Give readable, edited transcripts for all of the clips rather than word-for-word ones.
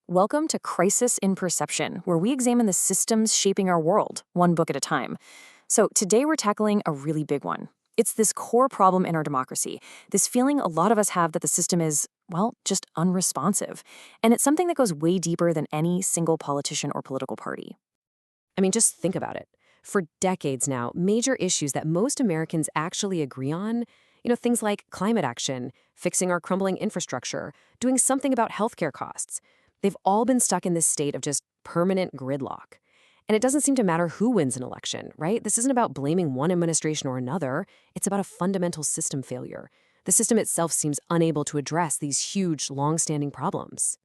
Welcome to Crisis in Perception, where we examine the systems shaping our world, one book at a time. So today we're tackling a really big one. It's this core problem in our democracy, this feeling a lot of us have that the system is, well, just unresponsive. And it's something that goes way deeper than any single politician or political party. I mean, just think about it. For decades now, major issues that most Americans actually agree on, things like climate action, fixing our crumbling infrastructure, doing something about healthcare costs, they've all been stuck in this state of just permanent gridlock. And it doesn't seem to matter who wins an election, right? This isn't about blaming one administration or another. It's about a fundamental system failure. The system itself seems unable to address these huge, long-standing problems.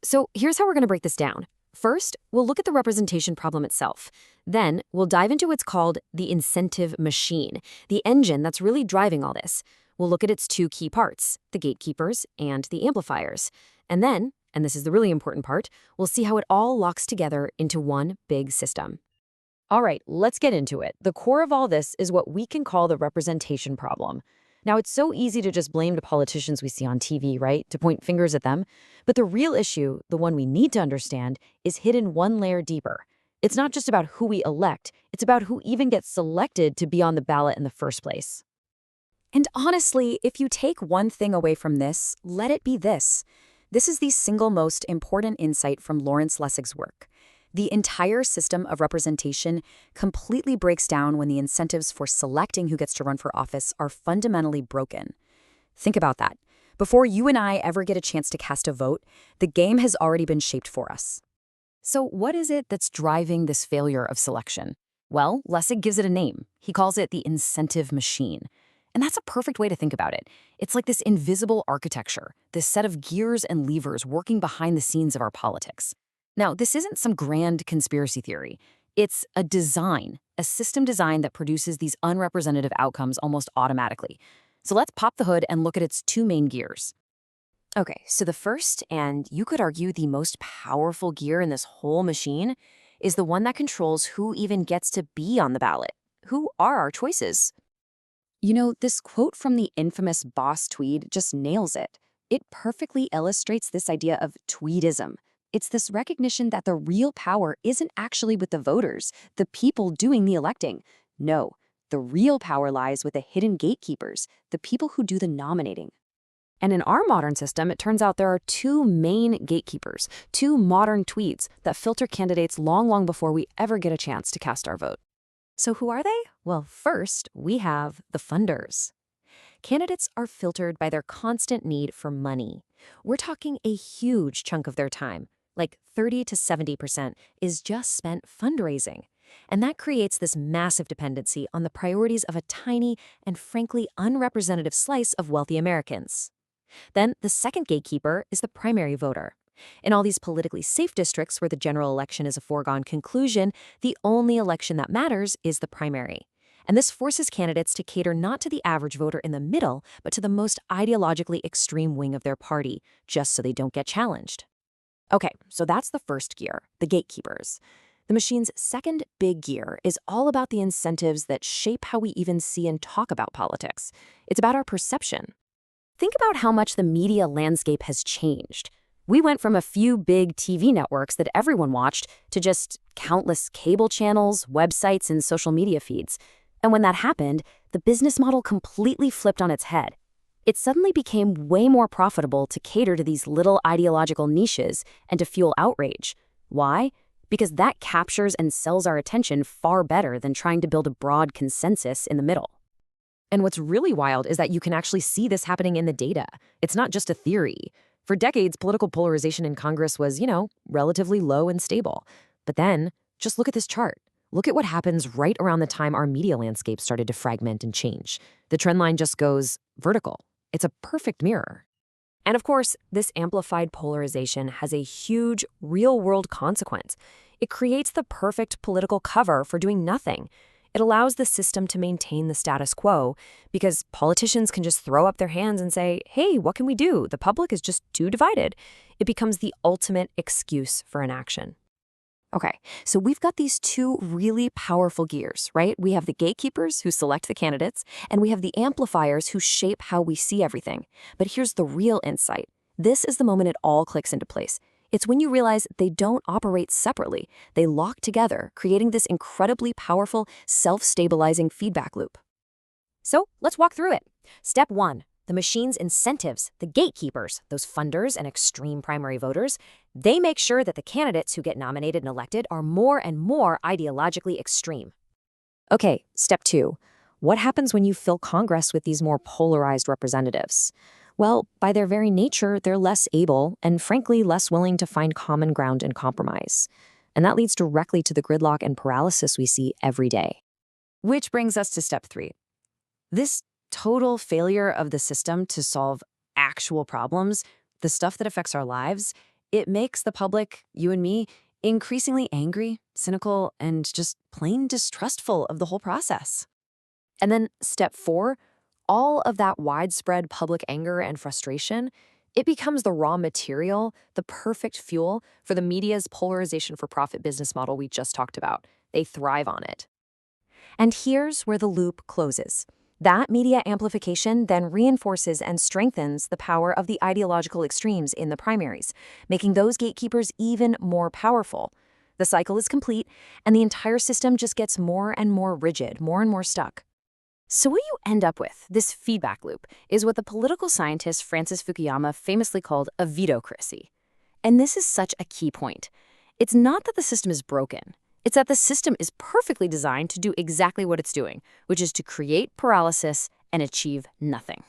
So here's how we're going to break this down. First, we'll look at the representation problem itself. Then, we'll dive into what's called the incentive machine, the engine that's really driving all this. We'll look at its two key parts, the gatekeepers and the amplifiers. And then, and this is the really important part, we'll see how it all locks together into one big system. All right, let's get into it. The core of all this is what we can call the representation problem. Now, it's so easy to just blame the politicians we see on TV, right? To point fingers at them. But the real issue, the one we need to understand, is hidden one layer deeper. It's not just about who we elect, it's about who even gets selected to be on the ballot in the first place. And honestly, if you take one thing away from this, let it be this. This is the single most important insight from Lawrence Lessig's work. The entire system of representation completely breaks down when the incentives for selecting who gets to run for office are fundamentally broken. Think about that. Before you and I ever get a chance to cast a vote, the game has already been shaped for us. So what is it that's driving this failure of selection? Well, Lessig gives it a name. He calls it the incentive machine. And that's a perfect way to think about it. It's like this invisible architecture, this set of gears and levers working behind the scenes of our politics. Now, this isn't some grand conspiracy theory. It's a design, a system design that produces these unrepresentative outcomes almost automatically. So let's pop the hood and look at its two main gears. Okay, so the first, and you could argue the most powerful gear in this whole machine, is the one that controls who even gets to be on the ballot. Who are our choices? This quote from the infamous Boss Tweed just nails it. It perfectly illustrates this idea of Tweedism. It's this recognition that the real power isn't actually with the voters, the people doing the electing. No, the real power lies with the hidden gatekeepers, the people who do the nominating. And in our modern system, it turns out there are two main gatekeepers, two modern Tweeds that filter candidates long before we ever get a chance to cast our vote. So who are they? Well, first, we have the funders. Candidates are filtered by their constant need for money. We're talking a huge chunk of their time, like 30 to 70%, is just spent fundraising. And that creates this massive dependency on the priorities of a tiny and frankly unrepresentative slice of wealthy Americans. Then the second gatekeeper is the primary voter. In all these politically safe districts where the general election is a foregone conclusion, the only election that matters is the primary. And this forces candidates to cater not to the average voter in the middle, but to the most ideologically extreme wing of their party, just so they don't get challenged. Okay, so that's the first gear, the gatekeepers. The machine's second big gear is all about the incentives that shape how we even see and talk about politics. It's about our perception. Think about how much the media landscape has changed. We went from a few big TV networks that everyone watched to just countless cable channels, websites, and social media feeds. And when that happened, the business model completely flipped on its head. It suddenly became way more profitable to cater to these little ideological niches and to fuel outrage. Why? Because that captures and sells our attention far better than trying to build a broad consensus in the middle. And what's really wild is that you can actually see this happening in the data. It's not just a theory. For decades, political polarization in Congress was, relatively low and stable. But then, just look at this chart. Look at what happens right around the time our media landscape started to fragment and change. The trend line just goes vertical. It's a perfect mirror. And of course, this amplified polarization has a huge real-world consequence. It creates the perfect political cover for doing nothing. It allows the system to maintain the status quo because politicians can just throw up their hands and say, hey, what can we do? The public is just too divided. It becomes the ultimate excuse for inaction. Okay, so we've got these two really powerful gears, right? We have the gatekeepers who select the candidates, and we have the amplifiers who shape how we see everything. But here's the real insight. This is the moment it all clicks into place. It's when you realize they don't operate separately. They lock together, creating this incredibly powerful, self-stabilizing feedback loop. So let's walk through it. Step 1. The machine's incentives, the gatekeepers, those funders and extreme primary voters, they make sure that the candidates who get nominated and elected are more and more ideologically extreme. Okay, step 2. What happens when you fill Congress with these more polarized representatives? Well, by their very nature, they're less able and, frankly, less willing to find common ground and compromise. And that leads directly to the gridlock and paralysis we see every day. Which brings us to step 3. This total failure of the system to solve actual problems, the stuff that affects our lives, it makes the public, you and me, increasingly angry, cynical, and just plain distrustful of the whole process. And then step 4, all of that widespread public anger and frustration, it becomes the raw material, the perfect fuel for the media's polarization for profit business model we just talked about. They thrive on it. And here's where the loop closes. That media amplification then reinforces and strengthens the power of the ideological extremes in the primaries, making those gatekeepers even more powerful. The cycle is complete, and the entire system just gets more and more rigid, more and more stuck. So what you end up with, this feedback loop, is what the political scientist Francis Fukuyama famously called a vetocracy. And this is such a key point. It's not that the system is broken. It's that the system is perfectly designed to do exactly what it's doing, which is to create paralysis and achieve nothing.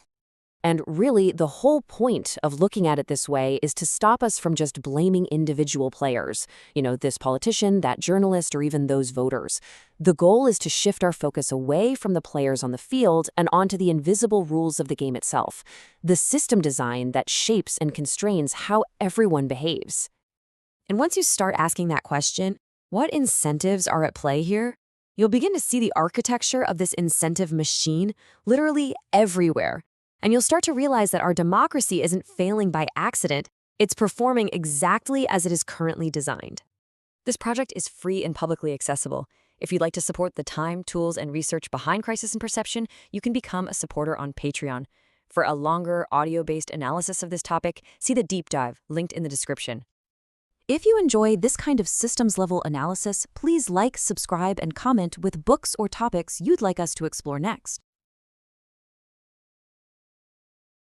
And really, the whole point of looking at it this way is to stop us from just blaming individual players, this politician, that journalist, or even those voters. The goal is to shift our focus away from the players on the field and onto the invisible rules of the game itself, the system design that shapes and constrains how everyone behaves. And once you start asking that question, what incentives are at play here? You'll begin to see the architecture of this incentive machine literally everywhere. And you'll start to realize that our democracy isn't failing by accident. It's performing exactly as it is currently designed. This project is free and publicly accessible. If you'd like to support the time, tools, and research behind Crisis and Perception, you can become a supporter on Patreon. For a longer, audio-based analysis of this topic, see the deep dive linked in the description. If you enjoy this kind of systems-level analysis, please like, subscribe, and comment with books or topics you'd like us to explore next.